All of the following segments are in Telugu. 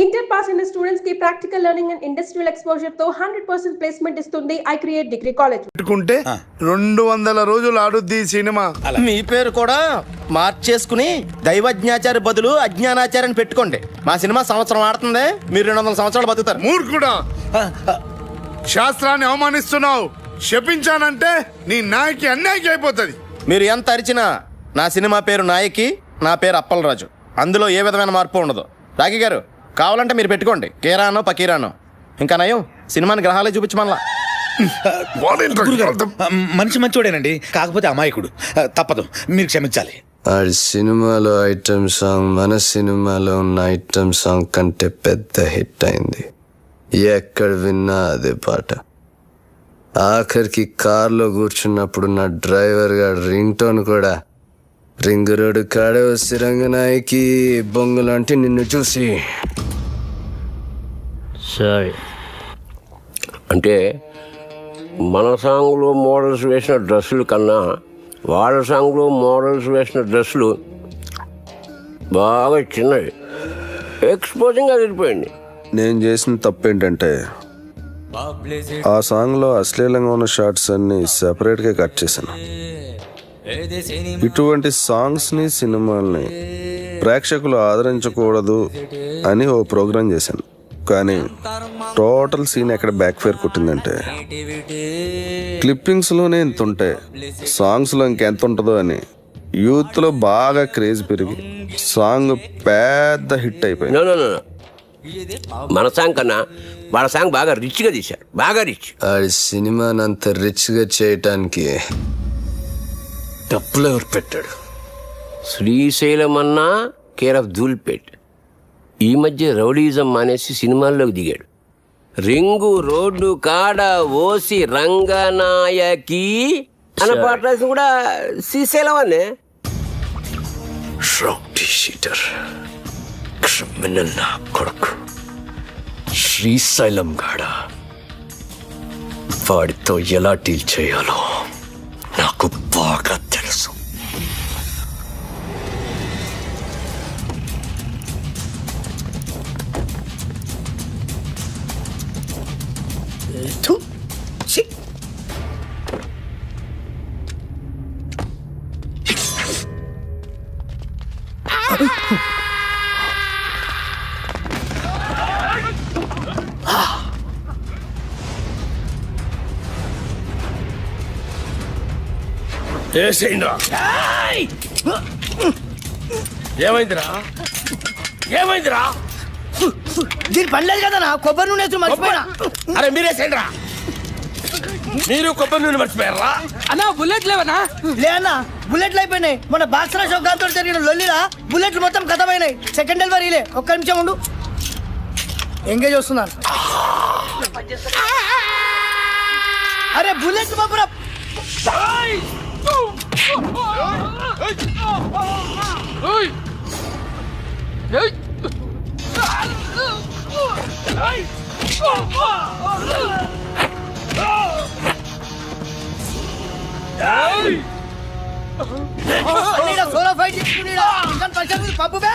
ఇంటర్ పాస్ అయిన స్టూడెంట్స్ కి practical learning and industrial exposure తో 100% ప్లేస్మెంట్ ఇస్తుంది ఐ క్రియేట్ డిగ్రీ కాలేజ్. పెట్టుకుంటే 200 రోజులు ఆడుద్ది సినిమా. మీ పేరు కూడా మార్చేసుకుని దైవజ్ఞాచారి బదులు అజ్ఞానాచార్యని పెట్టుకోండి. మా సినిమా సంవత్సరం ఆడుతుంది, మీరు 200 సంవత్సరాలు బతుకుతారు. మూర్ఖుడా, శాస్త్రాన్ని అవమానిస్తున్నావు. శపించానంటే నీ నాయకి అన్యాయం అయిపోతుంది. మీరు ఎంత అరిచినా నా సినిమా పేరు నాయకి, నా పేరు అప్పలరాజు. అందులో ఏ విధమైన మార్పు ఉండదు. రాఖీ గారు, కావాలంటే మీరు పెట్టుకోండి, కేరానో పకీరానో. ఇంకా నయం, సినిమాని గ్రహాలే చూపించమల్లా. మనిషి మంచోడేనండి, కాకపోతే అమాయకుడు. తప్పదు, మీరు క్షమించాలి. ఆడి సినిమాలో ఐటమ్ సాంగ్ మన సినిమాలో ఉన్న ఐటమ్ సాంగ్ కంటే పెద్ద హిట్ అయింది. ఎక్కడ విన్నా అదే పాట. ఆఖరికి కార్లో కూర్చున్నప్పుడు నా డ్రైవర్ గారు రింగ్ టోన్ కూడా రింగ్ రోడ్డు కాడే వస్తే రంగనాయకి బొంగులాంటి నిన్ను చూసి. సరే, అంటే మన సాంగ్లో మోడల్స్ వేసిన డ్రెస్సుల కన్నా వాళ్ళ సాంగ్లో మోడల్స్ వేసిన డ్రెస్సులు బాగా చిన్నవి, ఎక్స్పోజింగ్ అదిరిపోయింది. నేను చేసిన తప్పేంటంటే ఆ సాంగ్లో అశ్లీలంగా ఉన్న షార్ట్స్ అన్ని సెపరేట్గా కట్ చేశాను. ఇటువంటి సాంగ్స్ని సినిమాల్ని ప్రేక్షకులు ఆదరించకూడదు అని ఓ ప్రోగ్రాం చేశాను. కానీ టోటల్ సీన్ ఎక్కడ బ్యాక్ ఫైర్ కొట్టిందంటే క్లిప్పింగ్స్లోనే ఇంత ఉంటే సాంగ్స్లో ఇంకెంత ఉంటుందో అని యూత్లో బాగా క్రేజ్ పెరిగి సాంగ్ పెద్ద హిట్ అయిపోయింది. మన సాంగ్ కన్నా వాళ్ళ సాంగ్ బాగా రిచ్గా తీశారు, బాగా రిచ్. ఆడి సినిమాని అంత రిచ్గా చేయటానికి డబ్బులు ఎవరు పెట్టాడు? శ్రీశైలం అన్నా కేర్ ఆఫ్ ధూల్పేట్. ఈ మధ్య రౌడీజం మానేసి సినిమాల్లోకి దిగాడు. రింగు రోడ్డు కాడ ఓసి రంగనాయకి అన్న పాట రాసి కూడా శ్రీశైలం అనే. రౌడీ షీటర్, క్రిమినల్ నా కొడుకు శ్రీశైలం గాడ. వాడితో ఎలా డీల్ చేయాలో నాకు బాగా తెలుసు. ఏమైందిరా, ఏమైందిరా? దీని పడలేదు కదా నా కొబ్బరి నూనె మర్చిపోయినా. అరే మీరేసేయండిరా, మీరు కొబ్బరి నూనె మర్చిపోయారా? అన్నా బుల్లెట్ లేవనా? లే అన్న, బుల్లెట్లు అయిపోయినాయి. మన బాక్సరా షోకాంతో జరిగిన లొల్లిలా బుల్లెట్లు మొత్తం ఖతమైనాయి. సెకండ్ డెలివరీలే, ఒక్క నిమిషం ఉండు. ఎంగేజ్ వస్తున్నాను. అరే బుల్లెట్ బాబురా. సోలో ఫైట్ పప్పు బే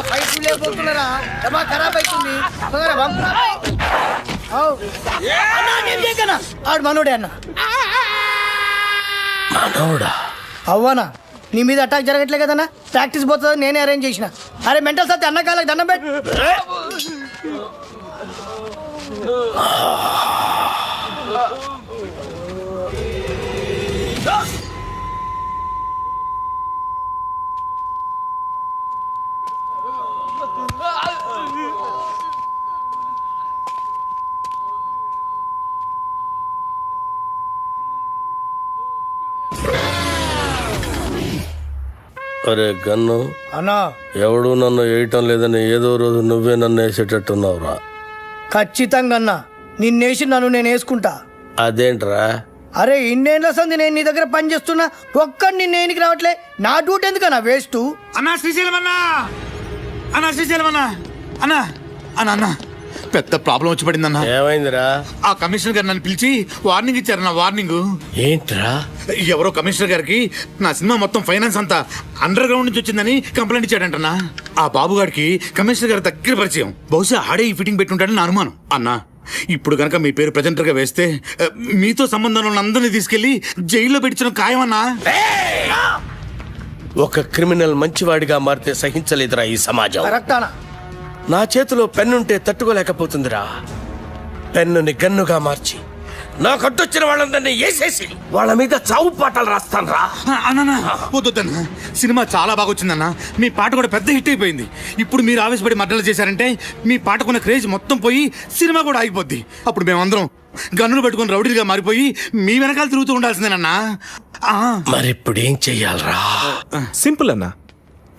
ఫైట్ లేకపోతున్నారా? ఖరాబ్ అవుతుంది. ఆడు మనోడే అన్న. మనోడా? అవ్వనా, నీ మీద అటాక్ జరగట్లే కదన్నా. ప్రాక్టీస్ పోతుంది, నేనే అరేంజ్ చేసిన. అరే మెంటల్ సత్తి అన్న కాళ్ళకి దండం పెట్టు. అరే గన్ను, అన్నా ఎవడు నన్ను వేయటం లేదని ఏదో రోజు నువ్వే నన్ను వేసేటట్టున్నావురా. ఖచ్చితంగా అన్నా నిన్నేసి నన్ను నేను వేసుకుంటా. అదేంట్రా? అరే ఇన్నేళ్ల సంది నేను నీ దగ్గర పని చేస్తున్నా, ఒక్కడు నిన్న ఏనికి రావట్లే. నా డ్యూటీ ఎందుకన్నా వేస్ట్? అన్నా శ్రీశైలం అన్నా, అన్నా శ్రీశైలం అన్నా, అన్నా అన్నా అన్నా పెద్ద ప్రాబ్లం వచ్చి పడిందన్నా. ఏమైందిరా? ఆ కమిషనర్ గారు నన్ను పిలిచి వార్నింగ్ ఇచ్చారన్నా. వార్నింగ్ ఏంట్రా? ఎవరో కమిషనర్ గారికి నా సినిమా మొత్తం ఫైనాన్స్ అంతా అండర్ గ్రౌండ్ నుంచి వచ్చిందని కంప్లైంట్ ఇచ్చాడంటన్నా. ఆ బాబు గారికి కమిషనర్ గారి దగ్గర పరిచయం. బహుశా ఆడే ఈ ఫిట్టింగ్ పెట్టుంటాడని నా అనుమానం. అన్నా ఇప్పుడు కనుక మీ పేరు ప్రెజెంటర్ గా వేస్తే మీతో సంబంధం ఉన్న అందరినీ తీసుకెళ్లి జైల్లో పెట్టించడం ఖాయమన్నా. ఒక క్రిమినల్ మంచివాడిగా మారితే సహించలేదురా ఈ సమాజం. కరెక్ట్ అన్నా. నా చేతిలో పెన్నుంటే తట్టుకోలేకపోతుందిరా. పెన్నుని గన్నుగా మార్చి నా కట్టొచ్చిన వాళ్ళందరినీ వేసేసి వాళ్ళ మీద చావు పాటలు రాస్తాను రా. అన్నా వద్దొద్దన్నా, సినిమా చాలా బాగా వచ్చిందన్నా. మీ పాట కూడా పెద్ద హిట్ అయిపోయింది. ఇప్పుడు మీరు ఆవేశపడి మర్డర్లు చేశారంటే మీ పాటకున్న క్రేజ్ మొత్తం పోయి సినిమా కూడా ఆగిపోద్ది. అప్పుడు మేమందరం గన్నులు పెట్టుకుని రౌడీలుగా మారిపోయి మీ వెనకాల తిరుగుతూ ఉండాల్సిందేనన్నా. మరి ఇప్పుడు ఏం చెయ్యాలరా? సింపుల్ అన్న,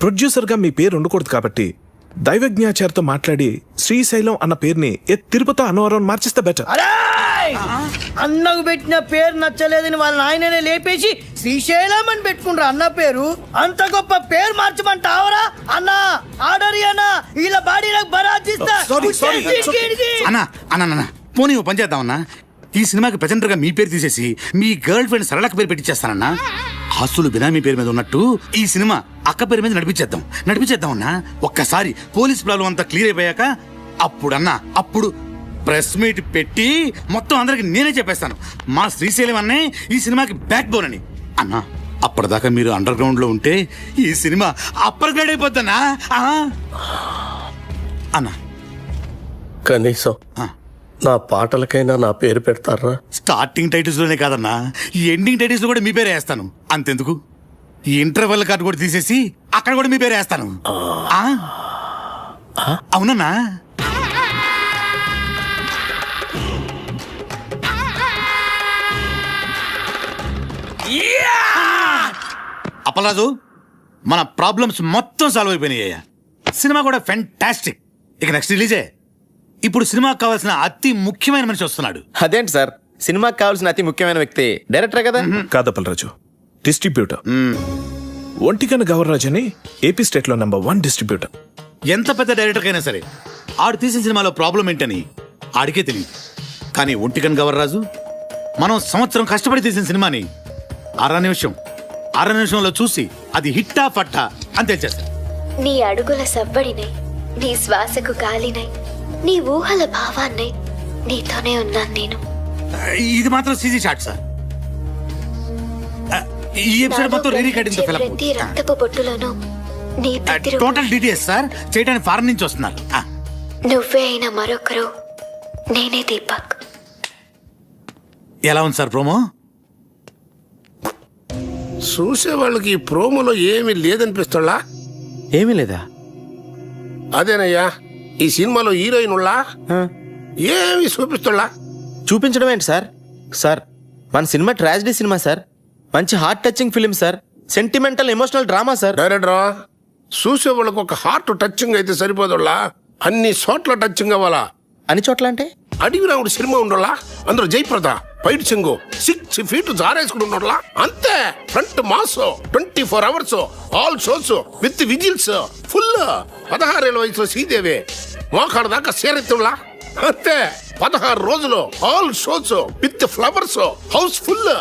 ప్రొడ్యూసర్ గా మీ పేరు ఉండకూడదు కాబట్టి దైవజ్ఞాచారితో మాట్లాడి శ్రీశైలం అన్న పేరుని తిరుపతి అన్నవరం మార్చిస్తే బెటర్. అన్నకు పెట్టిన పేరు నచ్చలేదని వాళ్ళ ఆయననే లేపేసి శ్రీశైలం అని పెట్టుకుంటారు అన్న పేరు. అంత గొప్ప పేరు మార్చమంటావరా అన్నా? ఆర్డర్ అన్నా, ఇలా బాడీ నాకు బరాజిస్తా. అన్నా అన్నా పోనీ ఓ పని చేద్దామన్నా. ఈ సినిమాకి ప్రెజెంటర్ గా మీ పేరు తీసేసి మీ గర్ల్ ఫ్రెండ్ సరళక్క పేరు పెట్టించేస్తానన్నా. ఆస్తులు బినామీ పేరు మీద ఉన్నట్టు ఈ సినిమా అక్క పేరు మీద నడిపించేద్దామన్నా. ఒక్కసారి పోలీస్ ప్రాబ్లం అంతా క్లియర్ అయిపోయాక అప్పుడు ప్రెస్ మీట్ పెట్టి మొత్తం అందరికి నేనే చెప్పేస్తాను మా శ్రీశైలం అన్నే ఈ సినిమాకి బ్యాక్ బోన్ అని. అన్నా అప్పటిదాకా మీరు అండర్ గ్రౌండ్ లో ఉంటే ఈ సినిమా అప్పర్ గ్రేడ్ అయిపోద్దన్నా. అన్నా కనీసం నా పాటలకైనా నా పేరు పెడతారా? స్టార్టింగ్ టైటిల్స్ లోనే కాదన్నా, ఈ ఎండింగ్ టైటిల్స్ లో కూడా మీ పేరే వేస్తాను. అంతెందుకు, ఈ ఇంటర్వెల్ కార్డు కూడా తీసేసి అక్కడ కూడా మీ పేరే వేస్తాను. అవునన్నా? అప్పలరాజు, మన ప్రాబ్లమ్స్ మొత్తం సాల్వ్ అయిపోయినాయ్యా. సినిమా కూడా ఫెంటాస్టిక్. ఇక నెక్స్ట్ రిలీజే. ఇప్పుడు సినిమాకి కావాల్సిన అతి ముఖ్యమైన మనిషి వస్తున్నాడు. అదేంటి సార్, సినిమాకి కావాల్సిన అతి ముఖ్యమైన వ్యక్తి డైరెక్టర్ కదా? కాదప్పలరాజు, డిస్ట్రిబ్యూటర్. ఒంటికన గవర్రాజ్ అని ఏపీ స్టేట్ లో నంబర్ 1 డిస్ట్రిబ్యూటర్. ఎంత పెద్ద డైరెక్టర్ అయినా సరే ఆడు తీసిన సినిమాలో ప్రాబ్లం ఏంటని ఆడికే తెలియదు. కానీ ఒంటికన్ గవర్రాజు మనం సంవత్సరం కష్టపడి తీసిన సినిమాని అర నిమిషంలో చూసి అది హిట్టా ఫట్టా అని తెలిచేస్తారు. నీ అడుగుల సవ్వడినై, నీ శ్వాసకు గాలినై, నీ ఊహల భావాన్నై నీతోనే ఉన్నాను నేను. ఇది మాత్రం సీజీ షాట్ సార్. ఈ ఎపిసోడ్ మొత్తం రీ రికార్డింగ్ తో ఫిలప్. ప్రతి రక్తపు బొట్టులోనూ నీ టోటల్ డీటెయిల్స్ సార్ చేయడానికి ఫారెన్ నుంచి వస్తున్నారు. నువ్వే అయినా మరొకరు, నేనే దీపక్. ఎలా ఉంది సార్ ప్రోమో? చూసే వాళ్ళకి ఈ ప్రోమోలో ఏమీ లేదనిపిస్తుందా? ఏమీ లేదా? అదేనయ్యా, ఈ సినిమాలో హీరోయిన్ ఉళ్ళా ఏమి చూపిస్తుందా? చూపించడం ఏంటి సార్? సార్ మన సినిమా ట్రాజడీ సినిమా సార్, మంచి heart touching film sir, sentimental emotional drama sir. డైరెక్టరా, చూసే వాళ్ళకి ఒక హార్ట్ టచింగ్ అయితే సరిపోదులా, అన్ని చోట్ల టచింగ్ అవ్వాలా. అన్ని చోట్ల అంటే అడివి రాముడు సినిమా ఉండోలా, అందులో జయప్రద ఫైట్ సింగు 6 feet జారేసుకుని ఉండోలా. అంతే, front mass 24 hours all shows with whistles full. 16 ఏళ్ళ వయసులో శ్రీదేవి మోకాడ దాకా సేరెత్తులా. అంతే, 16 రోజులు all shows with flowers house full.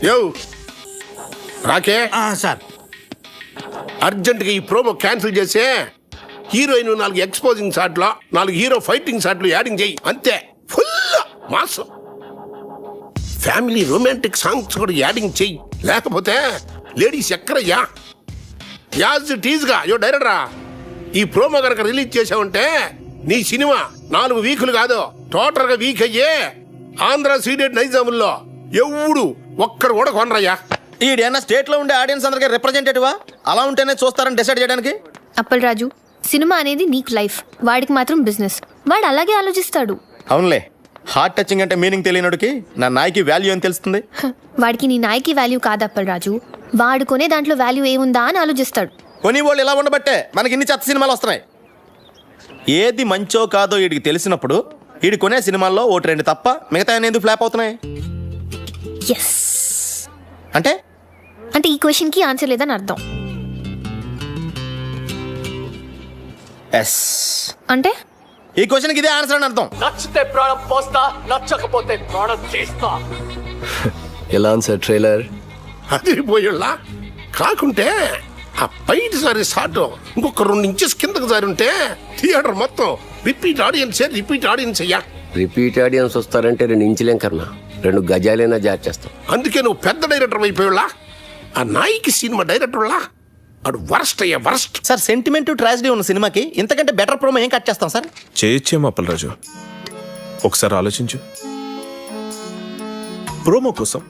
యో రాకే సార్, అర్జెంట్ గా ఈ ప్రోమో క్యాన్సిల్ చేసే హీరోయిన్ 4 ఎక్స్పోజింగ్ షాట్లు, 4 హీరో ఫైటింగ్ షాట్లు యాడింగ్ చేయి. అంతే, full mass. Family romantic songs కూడా యాడింగ్ చెయ్యి, లేకపోతే లేడీస్ ఎక్కడయ్యా. యాజ్ టీజ్ గా యో డైరెక్టరా, ఈ ప్రోమో కనుక రిలీజ్ చేసావంటే నీ సినిమా 4 వీకులు కాదు, టోటల్ గా వీక్ అయ్యే ఆంధ్ర సీడెడ్ నైజాముల్లో ఎవడు ఒక్కడు కూడా కొనరయ్యా. ఈడేనా స్టేట్ లో ఉండే ఆడియన్స్ అందరికీ రిప్రజెంటేటివా? అలా ఉంటేనే చూస్తారని డిసైడ్ చేయడానికి. అప్పలరాజు, సినిమా అనేది నీకు లైఫ్, వాడికి మాత్రం బిజినెస్. వాడు అలాగే ఆలోచిస్తాడు. అవునులే, హార్ట్ టచింగ్ అంటే మీనింగ్ తెలియనోడికి నా నాయకి వాల్యూ అని తెలుస్తుంది. వాడికి నీ నాయకి వాల్యూ కాదు అప్పలరాజు, వాడు కొనే దాంట్లో వాల్యూ ఏముందా అని ఆలోచిస్తాడు. కొని వాళ్ళు ఇలా ఉండబట్టే మనకి ఇన్ని చెత్త సినిమాలు వస్తున్నాయి. ఏది మంచో కాదో వీడికి తెలిసినప్పుడు వీడి కొనే సినిమాల్లో 1-2 తప్ప మిగతా ఎందుకు ఫ్లాప్ అవుతున్నాయి? ఎస్ అంటే అంటే ఈ క్వశ్చన్కి ఆన్సర్ లేదని అర్థం. ఎస్ అంటే ఈ క్వశ్చన్కి ఇదే ఆన్సర్ అని అర్థం. నచ్చితే ప్రాణం పోస్తా, నచ్చకపోతే ప్రాణం చేస్తా. ఎలా సార్ ట్రైలర్? అదిరిపోయేళ్ళ కాకుంటే ఆ పైటి సారి షాట్ ఇంకొక 2 ఇంచెస్ కిందకు జారి ఉంటే థియేటర్ మొత్తం రిపీట్ ఆడియన్స్ అయ్యా. రిపీట్ ఆడియన్స్ వస్తారంటే 2 ఇంచులేం కన్నా 2 గజాలైనా జార్ చేస్తాం. అందుకే నువ్వు పెద్ద డైరెక్టర్ అయిపోయేళ్ళ. ఆ నాయికి సినిమా డైరెక్టర్లా అడు వరస్ట్ అయ్యా, వరస్ట్. సార్ సెంటిమెంట్ ట్రాజడీ ఉన్న సినిమాకి ఇంతకంటే బెటర్ ప్రోమో ఏం కట్ చేస్తాం సార్? చేయొచ్చేమో అప్పలరాజు, ఒకసారి ఆలోచించు. ప్రోమో కోసం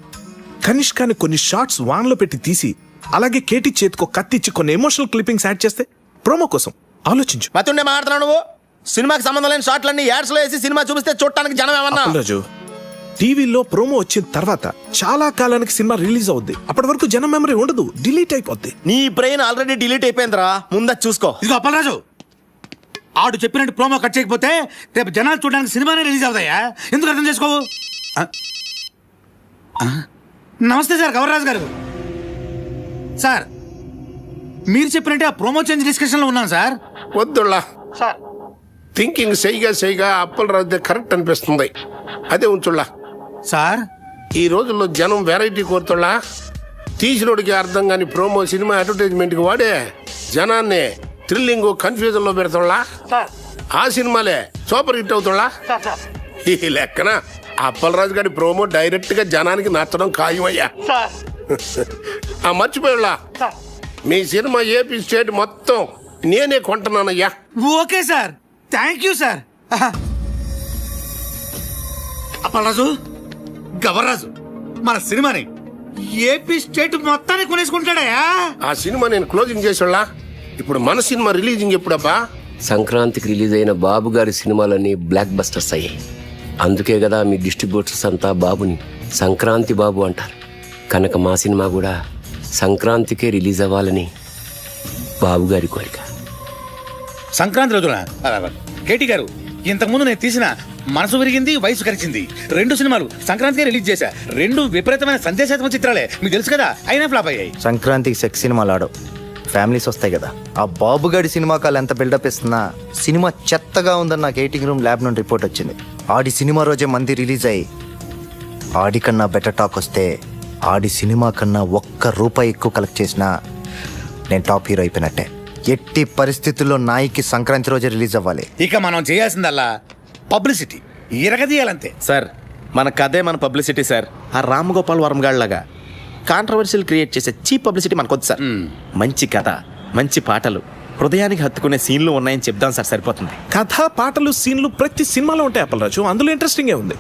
కనిష్కాని కొన్ని షార్ట్స్ వాన్లో పెట్టి తీసి అలాగే కేటీ చేతికో కత్తిచ్చి కొన్ని ఎమోషనల్ క్లిప్పింగ్స్ యాడ్ చేస్తే ప్రోమో కోసం ఆలోచించు. మతుండే మాట్లాడుతున్నావు నువ్వు. సినిమాకి సంబంధం లేని షాట్లన్నీ యాడ్స్ లో వేసి సినిమా చూపిస్తే చూడటానికి జనం ఏమన్నా? అప్పలరాజు, టీవీలో ప్రోమో వచ్చిన తర్వాత చాలా కాలానికి సినిమా రిలీజ్ అవుద్ది. అప్పటి వరకు జనం మెమరీ ఉండదు, డిలీట్ అయిపోద్ది. నీ బ్రెయిన్ ఆల్రెడీ డిలీట్ అయిపోయిందిరా, ముందు చూసుకో. ఇదిగో అప్పలరాజు, ఆడు చెప్పినట్టు ప్రోమో కట్ చేయకపోతే రేపు జనాలు చూడడానికి సినిమానే రిలీజ్ అవుతాయా? ఎందుకు అర్థం చేసుకోవు? నమస్తే సార్, గవర్రాజు గారు. సార్ మీరు చెప్పినట్టే ఆ ప్రోమో చేంజ్ డిస్కషన్లో ఉన్నాను సార్. వద్దుళ్ళా సార్ థింకింగ్ సైగా అప్పలరాజు కరెక్ట్ అనిపిస్తుంది. అదే ఉంచుళ్ళా. సార్ ఈ రోజుల్లో జనం వెరైటీ కోరుతుళ్ళా. తీసినోడికి అర్థం కాని ప్రోమో సినిమా అడ్వర్టైజ్మెంట్కి వాడే జనాన్ని థ్రిల్లింగ్ కన్ఫ్యూజన్ లో పెడుతుళ్ళా. ఆ సినిమాలే సూపర్ హిట్ అవుతుళ్ళా. ఈ లెక్కన అప్పలరాజు గారి ప్రోమో డైరెక్ట్ గా జనానికి నచ్చడం ఖాయమయ్యా. ఆ మర్చిపోయాళ్ళా, మీ సినిమా ఏపీ స్టేట్ మొత్తం నేనే కొంటున్నానయ్యా. Okay sir, thank you sir. Appalaraju, Gavarraju మన సినిమాని ఏపీ స్టేట్ మొత్తాన్ని కొనేసుకుంటాడయా. ఆ సినిమా నేను క్లోజింగ్ చేసేళ్ళా. ఇప్పుడు మన సినిమా రిలీజింగ్ ఎప్పుడబ్బా? సంక్రాంతికి రిలీజ్ అయిన బాబు గారి సినిమాలన్నీ బ్లాక్ బస్టర్స్ అయ్యాయి. అందుకే కదా మీ డిస్ట్రిబ్యూటర్స్ అంతా బాబుని సంక్రాంతి బాబు అంటారు. కనుక మా సినిమా కూడా సంక్రాంతికే రిలీజ్ అవ్వాలని బాబు గారి కోరిక. సంక్రాంతి రోజున కేటీ గారు, ఇంతకుముందు నేను తీసిన మనసు విరిగింది వయసు కరిచింది 2 సినిమాలు సంక్రాంతికి రిలీజ్ చేశా. 2 విపరీతమైన సందేశాత్మక చిత్రాలే, మీకు తెలుసు కదా, అయినా ఫ్లాప్ అయ్యాయి. సంక్రాంతికి సెక్స్ సినిమాలు ఆడవు, ఫ్యామిలీస్ వస్తాయి కదా. ఆ బాబుగాడి సినిమా కాలు ఎంత బిల్డప్ ఇస్తున్నా సినిమా చెత్తగా ఉందని నాకు 18 రూమ్ ల్యాబ్ నుండి రిపోర్ట్ వచ్చింది. ఆడి సినిమా రోజే మంది రిలీజ్ అయ్యి ఆడికన్నా బెటర్ టాక్ వస్తే ఆడి సినిమా కన్నా ₹1 ఎక్కువ కలెక్ట్ చేసినా నేను టాప్ హీరో అయిపోయినట్టే. ఎట్టి పరిస్థితుల్లో నాయికి సంక్రాంతి రోజే రిలీజ్ అవ్వాలి. ఇక మనం చేయాల్సిందల్లా పబ్లిసిటీ ఇరగదీయాలంతే. సార్ మన కథే మన పబ్లిసిటీ సార్. ఆ రామ్ గోపాల్ వర్మ గాళ్ళగా కాంట్రవర్షియల్ క్రియేట్ చేసే చీప్ పబ్లిసిటీ మనకొద్దు సార్. మంచి కథ, మంచి పాటలు, హృదయానికి హత్తుకునే సీన్లు ఉన్నాయని చెప్దాం సార్, సరిపోతుంది. కథ, పాటలు, సీన్లు ప్రతి సినిమాలో ఉంటాయి అప్పలరాజు. అందులో ఇంట్రెస్టింగే ఉంది.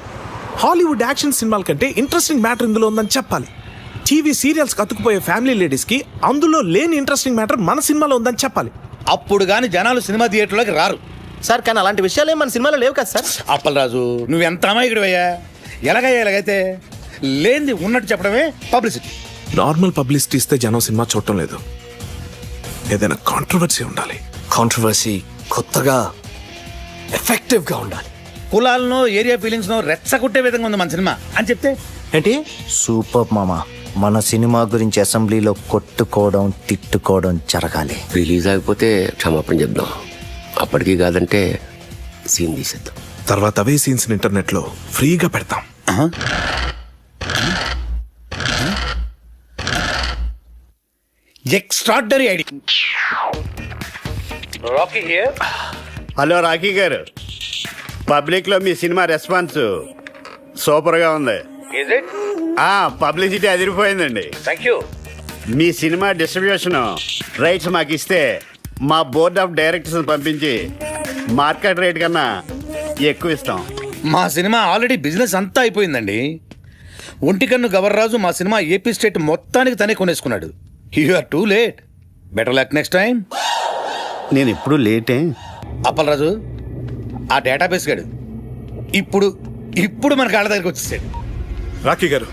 హాలీవుడ్ యాక్షన్ సినిమాల కంటే ఇంట్రెస్టింగ్ మ్యాటర్ ఇందులో ఉందని చెప్పాలి. టీవీ సీరియల్స్ కతుకుపోయే ఫ్యామిలీ లేడీస్ కి అందులో లేని ఇంట్రెస్టింగ్ మ్యాటర్ మన సినిమాలో ఉందని చెప్పాలి. అప్పుడు గాని జనాలు సినిమా థియేటర్లోకి రారు సార్. కానీ అలాంటి విషయాలు మన సినిమాలో లేవు కదా సార్. అప్పలరాజు, నువ్వెంత అమాయకుడివయ్యా. ఎలాగైతే లేనిది ఉన్నట్టు చెప్పడమే పబ్లిసిటీ. నార్మల్ పబ్లిసిటీ ఇస్తే జనం సినిమా చూడటం లేదు. ఏదైనా కాంట్రవర్సీ ఉండాలి. కాంట్రవర్సీ కొత్తగా ఎఫెక్టివ్ గా ఉండాలి. కులాలను, ఏరియా ఫీలింగ్స్ ను రెచ్చగొట్టే విధంగా ఉంది మన సినిమా అని చెప్తే ఏంటి? సూపర్ మామా. మన సినిమా గురించి అసెంబ్లీలో కొట్టుకోవడం, తిట్టుకోవడం జరగాలి. రిలీజ్ అయిపోతే క్షమాపణ చెప్దాం. అప్పటికి కాదంటే సీన్ తీసేద్దాం. తర్వాత అవే సీన్స్ ఇంటర్నెట్ లో ఫ్రీగా పెడతాం. Extraordinary idea. Rocky here. Hello Rocky గారు, పబ్లిక్ లో మీ సినిమా రెస్పాన్స్ సూపర్ గా ఉంది. పబ్లిసిటీ అదిరిపోయిందండి. Thank you. మీ సినిమా డిస్ట్రిబ్యూషన్ రైట్స్ మాకు ఇస్తే మా బోర్డ్ ఆఫ్ డైరెక్టర్స్ పంపించి మార్కెట్ రేట్ కన్నా ఎక్కువ ఇస్తాం. మా సినిమా ఆల్రెడీ బిజినెస్ అంతా అయిపోయిందండి. ఒంటికన్ను గవర్రాజు మా సినిమా ఏపీ స్టేట్ మొత్తానికి తనే కొనేసుకున్నాడు. You are too late. Better luck next time. నేను ఎప్పుడు లేటే. అప్పలరాజు, ఆ డేటాబేస్ గాడు ఇప్పుడు మన కాళ్ళ దగ్గరికి వచ్చేసాడు. రాకీ గారు,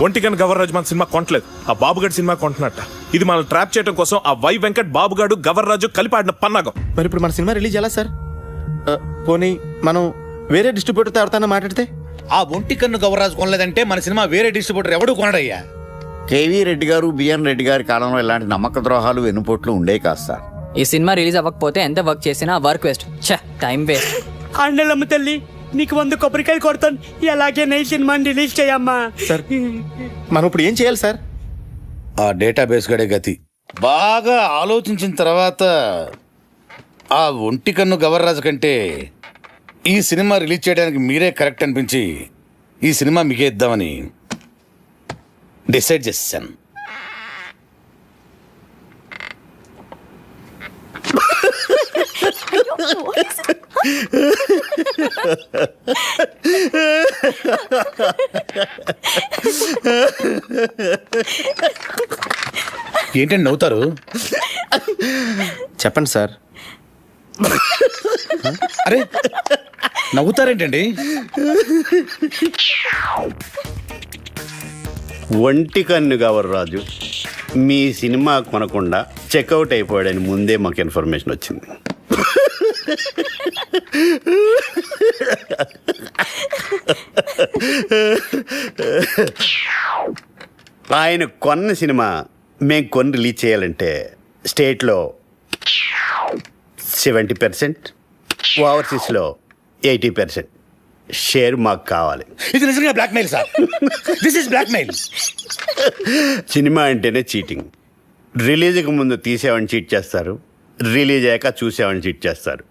ఒంటికన్ గవర్రాజు మన సినిమా కొనట్లేదు, ఆ బాబుగాడి సినిమా కొంటున్నట్ట. ఇది మనం ట్రాప్ చేయడం కోసం ఆ వై వెంకట్ బాబుగాడు గవర్రాజు కలిపి ఆడిన పన్నాగం. మరి ఇప్పుడు మన సినిమా రిలీజ్ ఎలా సార్? పోనీ మనం వేరే డిస్ట్రిబ్యూటర్తో ఎవరితో మాట్లాడితే? ఆ ఒంటి కన్ను గవర్రాజు కొనలేదంటే మన సినిమా వేరే డిస్ట్రిబ్యూటర్ ఎవడు కొనడయ్యా. కేవీ రెడ్డి గారు, బిఎన్ రెడ్డి గారి కాలంలో ఇలాంటి నమ్మక ద్రోహాలు వెన్నుపోట్లు ఉండే కాదు సార్. ఈ సినిమా రిలీజ్ అవ్వకపోతే ఎంత వర్క్ చేసినా వర్క్ వేస్ట్, టైం వేస్ట్. అండలమ్మ తల్లి, నీకు 100 కొబ్బరికాయలు కొడతాను. ఎలాగే నీ సినిమాని రిలీజ్ చేయమ్మా. సార్ మనం ఇప్పుడు ఏం చేయాలి సార్? ఆ డేటాబేస్ గడే గతి. బాగా ఆలోచించిన తర్వాత ఆ ఒంటి కన్ను గవర్రాజు కంటే ఈ సినిమా రిలీజ్ చేయడానికి మీరే కరెక్ట్ అనిపించి ఈ సినిమా మీకే ఇద్దామని డిసైడ్ చేశాను. ఏంటండి నవ్వుతారు? చెప్పండి సార్. అరే నవ్వుతారేంటండి? ఒంటి కన్ను గవర్రాజు మీ సినిమా కొనకుండా చెక్అవుట్ అయిపోయాడని ముందే మాకు ఇన్ఫర్మేషన్ వచ్చింది. ఆయన కొన్న సినిమా మేము కొని రిలీజ్ చేయాలంటే స్టేట్లో 70%, ఓవర్సీస్లో 80% షేర్ మాకు కావాలి. ఇది నిజంగా blackmail sir. This is blackmail. Cinema అంటేనే చీటింగ్. రిలీజ్కి ముందు తీసేవాడిని చీట్ చేస్తారు, రిలీజ్ అయ్యాక చూసేవాడిని చీట్ చేస్తారు.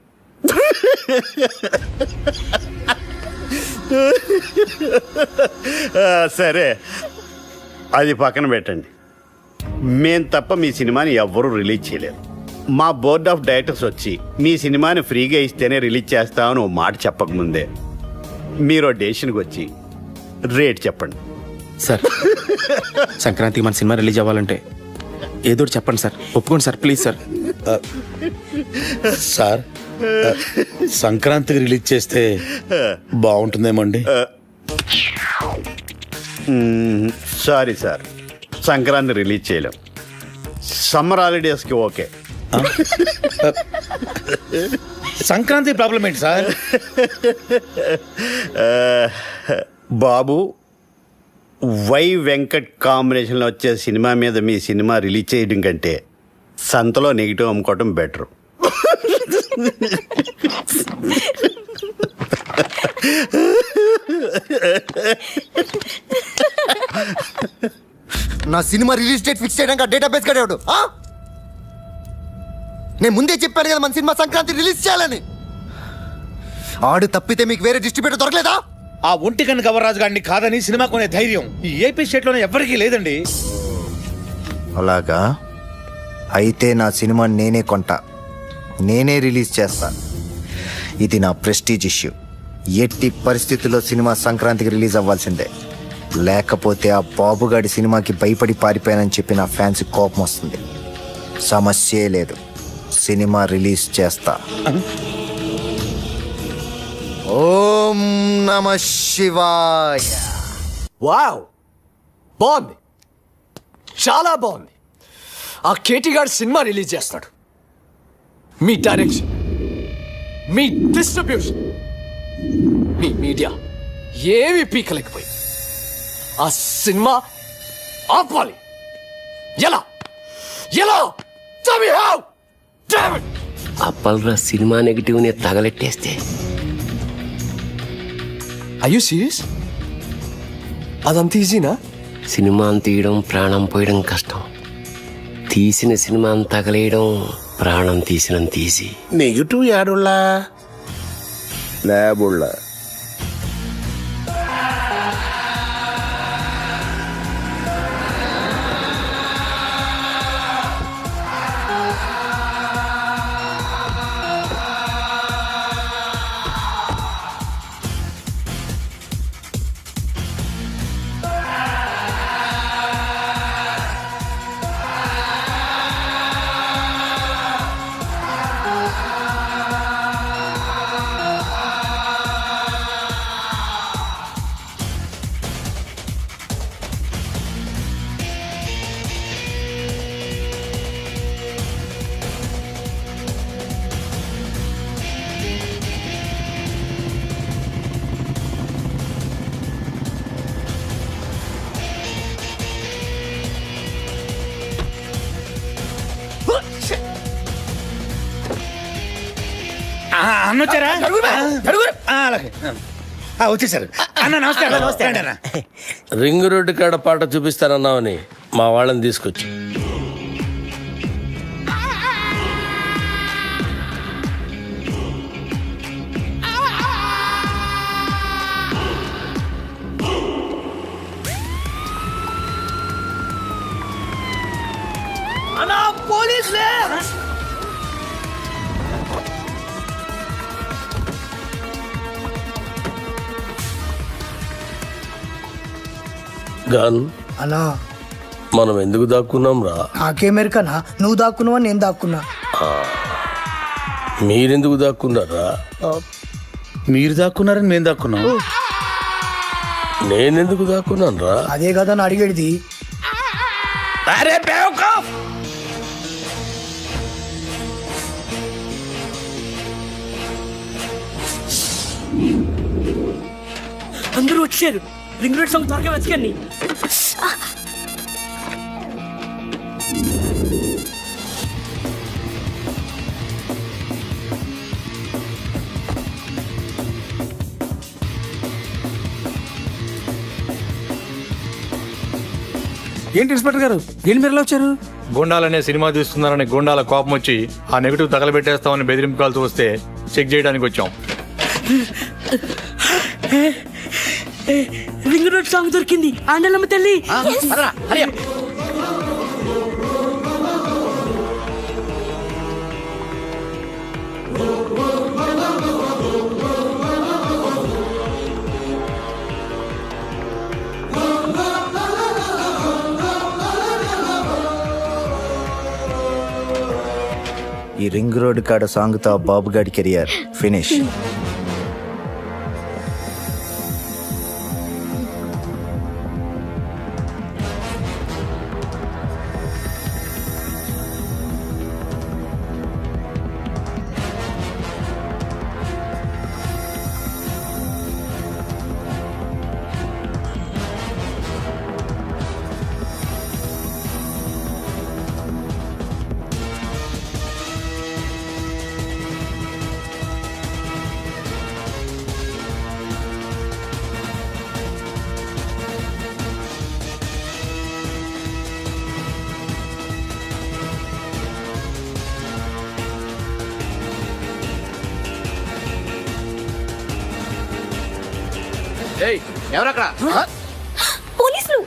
సరే అది పక్కన పెట్టండి. మేం తప్ప మీ సినిమాని ఎవ్వరూ రిలీజ్ చేయలేరు. మా బోర్డ్ ఆఫ్ డైరెక్టర్స్ వచ్చి మీ సినిమాని ఫ్రీగా ఇస్తేనే రిలీజ్ చేస్తామని ఓ మాట చెప్పకముందే మీరు డెసిషన్కి వచ్చి రేట్ చెప్పండి. సార్ సంక్రాంతికి మన సినిమా రిలీజ్ అవ్వాలంటే ఏదో చెప్పండి సార్. ఒప్పుకోండి సార్, ప్లీజ్ సార్. సార్ సంక్రాంతికి రిలీజ్ చేస్తే బాగుంటుందేమో అండి. సారీ సార్, సంక్రాంతి రిలీజ్ చేయలేం. సమ్మర్ హాలిడేస్కి ఓకే. సంక్రాంతి ప్రాబ్లం ఏంటి సార్? బాబు, వై వెంకట్ కాంబినేషన్లో వచ్చే సినిమా మీద మీ సినిమా రిలీజ్ చేయడం కంటే సంతలో నెగిటివ్ అమ్ముకోవటం బెటరు. నా సినిమా రిలీజ్ డేట్ ఫిక్స్ చేయడానికి డేటాబేస్ కడేవాడు. నేను ముందే చెప్పాను కదా మన సినిమా సంక్రాంతి రిలీజ్ చేయాలని. ఆడు తప్పితే మీకు వేరే డిస్ట్రిబ్యూటర్ దొరకలేదా? ఆ ఒంటి కన్ను గవర్రాజు గారిని కాదని సినిమా కొనే ధైర్యం ఈ ఏపీ స్టేట్ లోనే ఎవరికీ లేదండి. అలాగా అయితే నా సినిమా నేనే కొంటా, నేనే రిలీజ్ చేస్తా. ఇది నా ప్రెస్టీజ్ ఇష్యూ. ఎట్టి పరిస్థితుల్లో సినిమా సంక్రాంతికి రిలీజ్ అవ్వాల్సిందే. లేకపోతే ఆ బాబుగాడి సినిమాకి భయపడి పారిపోయానని చెప్పి నా ఫ్యాన్స్ కోపం వస్తుంది. సమస్యే లేదు, సినిమా రిలీజ్ చేస్తా. ఓం నమః శివాయ. వావ్, బాగుంది, చాలా బాగుంది. ఆ కేటీ గారు సినిమా రిలీజ్ చేస్తాడు. మీ డైరెక్షన్, మీ డిస్ట్రిబ్యూషన్, మీ మీడియా ఏమి పీకలేకపోయి ఆ సినిమా ఆపాలి. ఎలా ఎలా అప్పల్రా సినిమా నెగిటివ్ని తగలెట్టేస్తే. Are you serious? అదంత ఈజీనా? సినిమాని తీయడం ప్రాణం పోయడం కష్టం, తీసిన సినిమాని తగలేయడం ప్రాణం తీసినంత ఈజీ. నెగిటివ్ యాడుల్లా ల్యాబుళ్ళ అన్న వచ్చారా? అలాగే వచ్చేసారు. అన్న నమస్కారం. రండి అన్న. రింగ్ రోడ్డు కాడ పాట చూపిస్తానన్నావని మా వాళ్ళని తీసుకొచ్చి అన్నా పోలీసులే. గన్ అన్నా మనం ఎందుకు దాక్కున్నాం రా? నాకేమెరికనా? నువ్వు దాక్కున్నావా నేను దాక్కున్నా? మీరెందుకు దాక్కున్నారా? మీరు దాక్కున్నారని మేము దాక్కున్నాం. నేనెందుకు దాక్కున్నాను రా? అదే కదా నా అడిగేది. అరే బేవకూఫ్! అందరూ వచ్చారు. రింగ్ రోడ్ సాంగ్ త్వరగా వెతకండి. ఏంటి ఇన్స్పెక్టర్ గారు దేని మీరు వచ్చారు? గుండాలనే సినిమా తీస్తున్నారని గుండాల కోపం వచ్చి ఆ నెగిటివ్ తగలబెట్టేస్తామని బెదిరింపు కాల్స్ వస్తే చెక్ చేయడానికి వచ్చాం. రింగ్ రోడ్ సాంగ్ దొరికింది. ఆండలమ్మ తల్లి. ఈ రింగ్ రోడ్ కాడ సాంగ్తో బాబుగాడి కెరియర్ ఫినిష్. ఎవరక్కడ? పోలీసులు.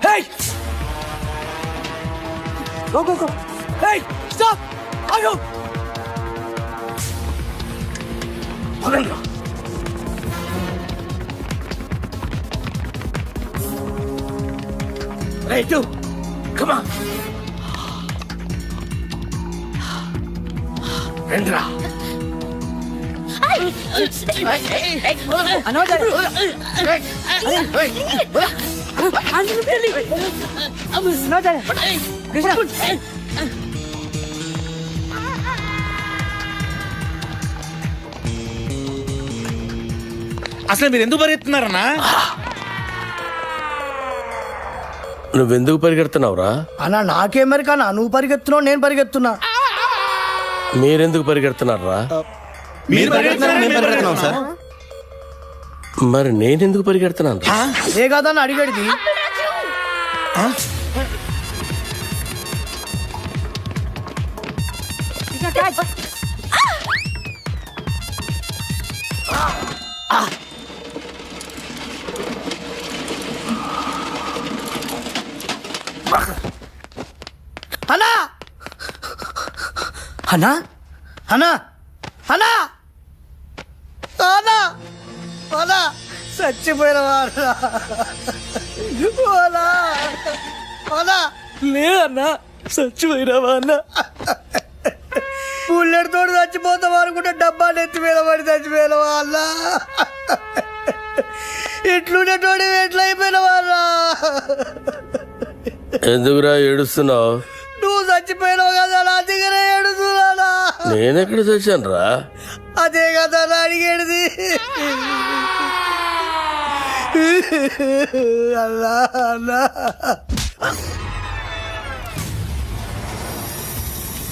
Hey! Go, go, go. Hey, stop! Ayo! Hey, you! Come on! Rendra! అసలు మీరు ఎందుకు పరిగెత్తున్నారన్నా? నువ్వెందుకు పరిగెడుతున్నావురా? అన్నా నాకేమెరికనా? నువ్వు పరిగెత్తున్నావు నేను పరిగెత్తున్నా. మీరెందుకు పరిగెడుతున్నారా? మరి నేనెందుకు పరిగెడుతున్నాను? అదే కదా నా అడిగేది. అన్నా అన్నా అన్నా అన్నా అన్నా అన్నా చచ్చిపోయిన వారా అన్నా లేదన్నా చచ్చిపోయినావా అన్న బుల్లెట్ తోటి చచ్చిపోతాం అనుకుంటే డబ్బాలు ఎత్తి మీద పడి చచ్చిపోయినవా అన్నా ఎట్లుండేటోడి ఎట్లయిపోయినవారా ఎందుకురా ఏడుస్తున్నావు? నువ్వు చచ్చిపోయినావు కదా నా దగ్గర ఏడుస్తున్నానా? నేనెక్కడ చచ్చాను రా? అదే కదా నా అడిగేది. అల్లా అల్లా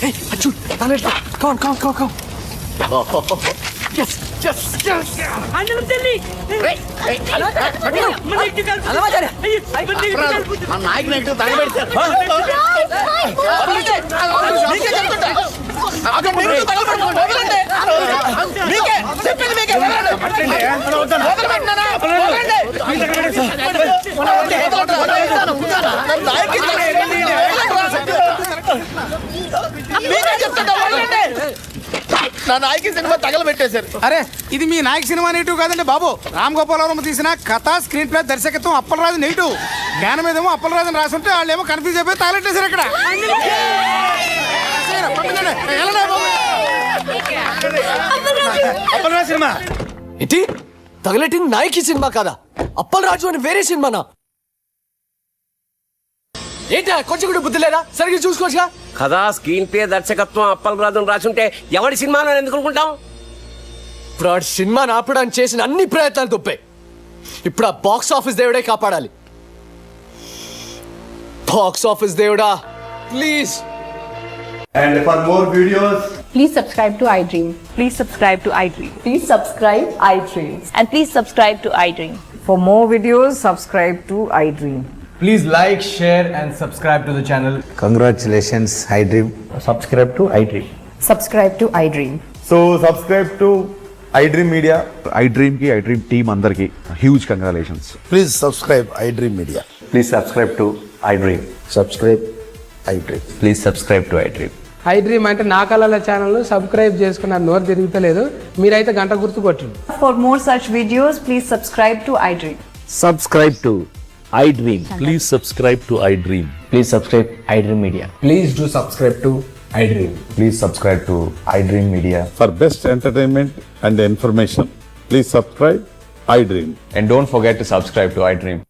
Hey, Achut, Taleta, come on, come on, come on. Yes, yes, yes. Anil Delhi. Hey, hey, నా నాయకి సినిమా తగలబెట్టేశారు. అరే ఇది మీ నాయక సినిమా నెగిటివ్ కాదండి బాబు. రామ్ గోపాల్ వర్మ తీసిన కథ, స్క్రీన్ ప్లే, దర్శకత్వం అప్పలరాజు నెగిటివ్. జ్ఞానం మీదేమో అప్పలరాజు అని రాసుంటే వాళ్ళు ఏమో కన్ఫ్యూజ్ అయిపోయి తగలెట్టేశారు ఇక్కడ. అప్పలరాజు సినిమా ఇటీ తగలెట్టింది నాయకి సినిమా కాదా, అప్పలరాజు అని వేరే సినిమానా? ఏంటా కొంచెం కూడా బుద్ధి లేదా? సరిగ్గా చూసుకోవచ్చుగా. కదా స్క్రీన్ ప్లే దర్శకత్వం అప్పలరాజు రాసుంటే ఎవరి సినిమాలో ఎందుకు అనుకుంటాం? ఇప్పుడు ఆ సినిమాని ఆపడానికి చేసిన అన్ని ప్రయత్నాలు తప్పాయి. ఇప్పుడు ఆ బాక్స్ ఆఫీస్ దేవుడే కాపాడాలి. బాక్స్ ఆఫీస్ దేవుడా please. And for more videos, please subscribe to iDream. Please subscribe to iDream. Please subscribe iDream. And please subscribe to iDream. For more videos, subscribe to iDream. Please like, share and subscribe to the channel. Congratulations, iDream. Subscribe to iDream. Subscribe to iDream. so subscribe to iDream Media. iDream ki iDream team andarki huge congratulations. Please subscribe iDream Media. Please subscribe to iDream. Subscribe iDream. Please subscribe to iDream. iDream అంటే నా కళల ఛానల్ సబ్స్క్రైబ్ చేసుకున్న నోరు తిరుగుతలేదు, మీరైతే గంట గుర్తు కొట్టండి. For more such videos, please subscribe to iDream. Subscribe to iDream. Please subscribe to iDream. Please subscribe iDream Media. Please do subscribe to iDream. Please subscribe to iDream Media. For best entertainment and information, please subscribe iDream. And don't forget to subscribe to iDream.